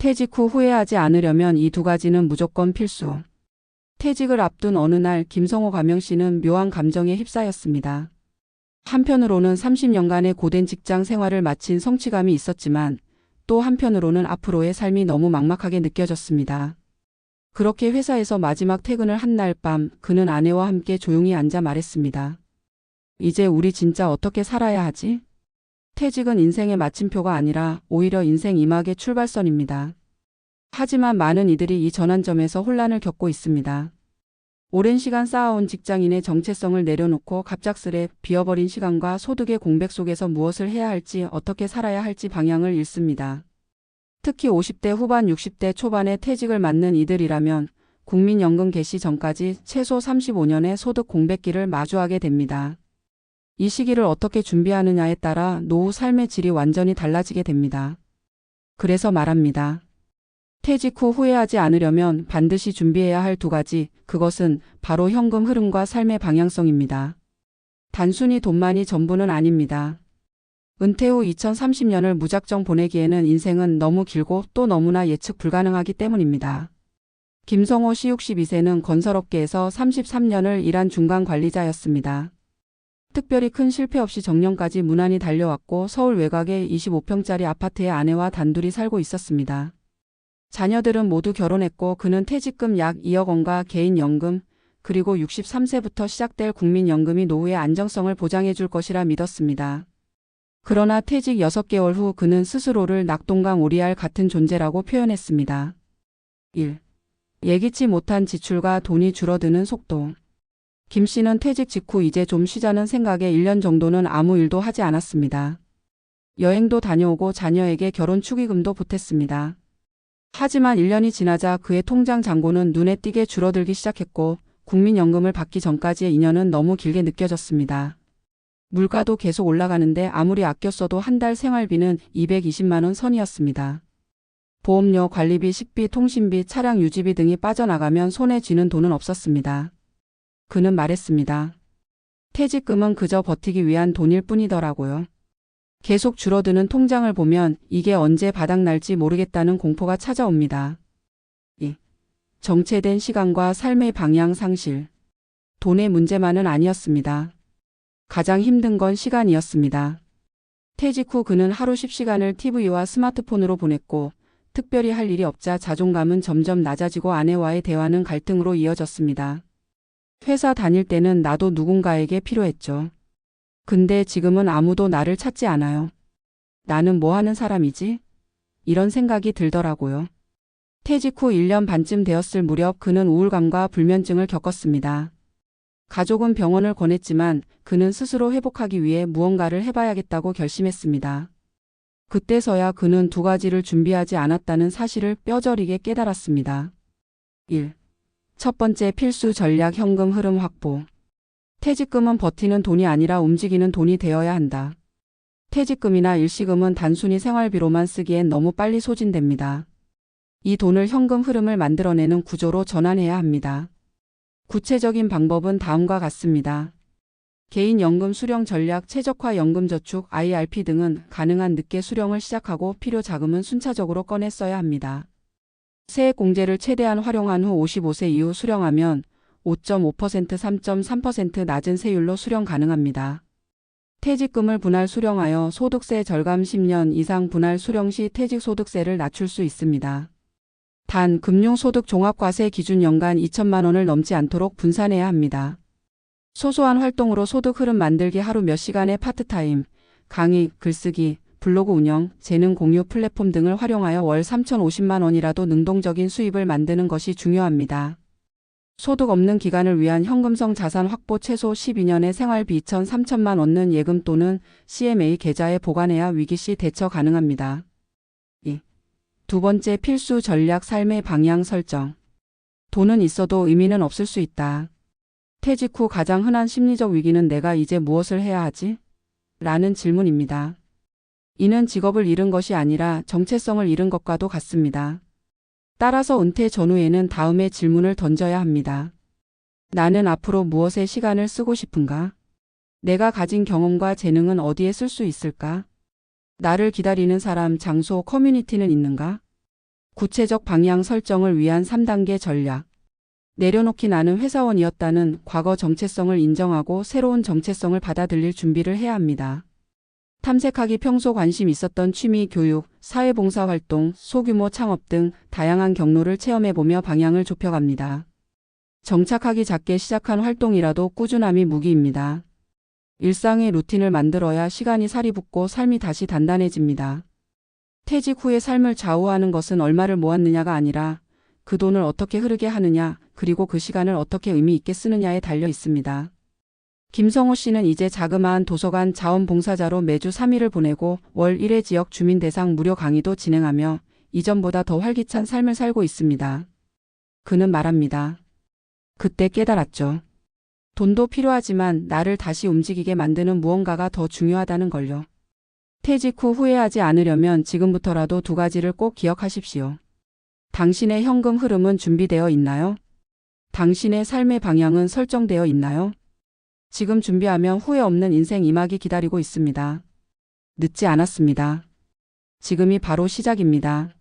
퇴직 후 후회하지 않으려면 이 두 가지는 무조건 필수. 퇴직을 앞둔 어느 날 김성호 가명씨는 묘한 감정에 휩싸였습니다. 한편으로는 30년간의 고된 직장 생활을 마친 성취감이 있었지만 또 한편으로는 앞으로의 삶이 너무 막막하게 느껴졌습니다. 그렇게 회사에서 마지막 퇴근을 한 날 밤 그는 아내와 함께 조용히 앉아 말했습니다. 이제 우리 진짜 어떻게 살아야 하지? 퇴직은 인생의 마침표가 아니라 오히려 인생 이막의 출발선입니다. 하지만 많은 이들이 이 전환점에서 혼란을 겪고 있습니다. 오랜 시간 쌓아온 직장인의 정체성을 내려놓고 갑작스레 비어버린 시간과 소득의 공백 속에서 무엇을 해야 할지 어떻게 살아야 할지 방향을 잃습니다. 특히 50대 후반 60대 초반에 퇴직을 맞는 이들이라면 국민연금 개시 전까지 최소 35년의 소득 공백기를 마주하게 됩니다. 이 시기를 어떻게 준비하느냐에 따라 노후 삶의 질이 완전히 달라지게 됩니다. 그래서 말합니다. 퇴직 후 후회하지 않으려면 반드시 준비해야 할 두 가지, 그것은 바로 현금 흐름과 삶의 방향성입니다. 단순히 돈만이 전부는 아닙니다. 은퇴 후 2030년을 무작정 보내기에는 인생은 너무 길고 또 너무나 예측 불가능하기 때문입니다. 김성호 씨 62세는 건설업계에서 33년을 일한 중간 관리자였습니다. 특별히 큰 실패 없이 정년까지 무난히 달려왔고 서울 외곽의 25평짜리 아파트에 아내와 단둘이 살고 있었습니다. 자녀들은 모두 결혼했고 그는 퇴직금 약 2억 원과 개인연금 그리고 63세부터 시작될 국민연금이 노후의 안정성을 보장해 줄 것이라 믿었습니다. 그러나 퇴직 6개월 후 그는 스스로를 낙동강 오리알 같은 존재라고 표현했습니다. 1. 예기치 못한 지출과 돈이 줄어드는 속도. 김 씨는 퇴직 직후 이제 좀 쉬자는 생각에 1년 정도는 아무 일도 하지 않았습니다. 여행도 다녀오고 자녀에게 결혼 축의금도 보탰습니다. 하지만 1년이 지나자 그의 통장 잔고는 눈에 띄게 줄어들기 시작했고 국민연금을 받기 전까지의 2년은 너무 길게 느껴졌습니다. 물가도 계속 올라가는데 아무리 아껴 써도 한 달 생활비는 220만 원 선이었습니다. 보험료, 관리비, 식비, 통신비, 차량 유지비 등이 빠져나가면 손에 쥐는 돈은 없었습니다. 그는 말했습니다. 퇴직금은 그저 버티기 위한 돈일 뿐이더라고요. 계속 줄어드는 통장을 보면 이게 언제 바닥날지 모르겠다는 공포가 찾아옵니다. 2. 정체된 시간과 삶의 방향 상실. 돈의 문제만은 아니었습니다. 가장 힘든 건 시간이었습니다. 퇴직 후 그는 하루 10시간을 TV와 스마트폰으로 보냈고 특별히 할 일이 없자 자존감은 점점 낮아지고 아내와의 대화는 갈등으로 이어졌습니다. 회사 다닐 때는 나도 누군가에게 필요했죠. 근데 지금은 아무도 나를 찾지 않아요. 나는 뭐 하는 사람이지? 이런 생각이 들더라고요. 퇴직 후 1년 반쯤 되었을 무렵 그는 우울감과 불면증을 겪었습니다. 가족은 병원을 권했지만 그는 스스로 회복하기 위해 무언가를 해봐야겠다고 결심했습니다. 그때서야 그는 두 가지를 준비하지 않았다는 사실을 뼈저리게 깨달았습니다. 1. 첫 번째 필수 전략 현금 흐름 확보. 퇴직금은 버티는 돈이 아니라 움직이는 돈이 되어야 한다. 퇴직금이나 일시금은 단순히 생활비로만 쓰기엔 너무 빨리 소진됩니다. 이 돈을 현금 흐름을 만들어내는 구조로 전환해야 합니다. 구체적인 방법은 다음과 같습니다. 개인연금 수령 전략, 최적화 연금저축, IRP 등은 가능한 늦게 수령을 시작하고 필요 자금은 순차적으로 꺼내 써야 합니다. 세액공제를 최대한 활용한 후 55세 이후 수령하면 5.5%, 3.3% 낮은 세율로 수령 가능합니다. 퇴직금을 분할 수령하여 소득세 절감 10년 이상 분할 수령 시 퇴직소득세를 낮출 수 있습니다. 단, 금융소득 종합과세 기준 연간 2천만 원을 넘지 않도록 분산해야 합니다. 소소한 활동으로 소득 흐름 만들기, 하루 몇 시간의 파트타임, 강의, 글쓰기, 블로그 운영, 재능 공유 플랫폼 등을 활용하여 월 3,050만 원이라도 능동적인 수입을 만드는 것이 중요합니다. 소득 없는 기간을 위한 현금성 자산 확보, 최소 12년의 생활비 2,000~3,000만 얻는 예금 또는 CMA 계좌에 보관해야 위기 시 대처 가능합니다. 2. 두 번째 필수 전략 삶의 방향 설정. 돈은 있어도 의미는 없을 수 있다. 퇴직 후 가장 흔한 심리적 위기는 내가 이제 무엇을 해야 하지? 라는 질문입니다. 이는 직업을 잃은 것이 아니라 정체성을 잃은 것과도 같습니다. 따라서 은퇴 전후에는 다음의 질문을 던져야 합니다. 나는 앞으로 무엇에 시간을 쓰고 싶은가? 내가 가진 경험과 재능은 어디에 쓸 수 있을까? 나를 기다리는 사람, 장소, 커뮤니티는 있는가? 구체적 방향 설정을 위한 3단계 전략. 내려놓기 나는 회사원이었다는 과거 정체성을 인정하고 새로운 정체성을 받아들일 준비를 해야 합니다. 탐색하기 평소 관심 있었던 취미, 교육, 사회봉사활동, 소규모 창업 등 다양한 경로를 체험해보며 방향을 좁혀갑니다. 정착하기 작게 시작한 활동이라도 꾸준함이 무기입니다. 일상의 루틴을 만들어야 시간이 살이 붙고 삶이 다시 단단해집니다. 퇴직 후의 삶을 좌우하는 것은 얼마를 모았느냐가 아니라 그 돈을 어떻게 흐르게 하느냐, 그리고 그 시간을 어떻게 의미 있게 쓰느냐에 달려 있습니다. 김성호 씨는 이제 자그마한 도서관 자원봉사자로 매주 3일을 보내고 월 1회 지역 주민 대상 무료 강의도 진행하며 이전보다 더 활기찬 삶을 살고 있습니다. 그는 말합니다. 그때 깨달았죠. 돈도 필요하지만 나를 다시 움직이게 만드는 무언가가 더 중요하다는 걸요. 퇴직 후 후회하지 않으려면 지금부터라도 2가지를 꼭 기억하십시오. 당신의 현금 흐름은 준비되어 있나요? 당신의 삶의 방향은 설정되어 있나요? 지금 준비하면 후회 없는 인생 2막이 기다리고 있습니다. 늦지 않았습니다. 지금이 바로 시작입니다.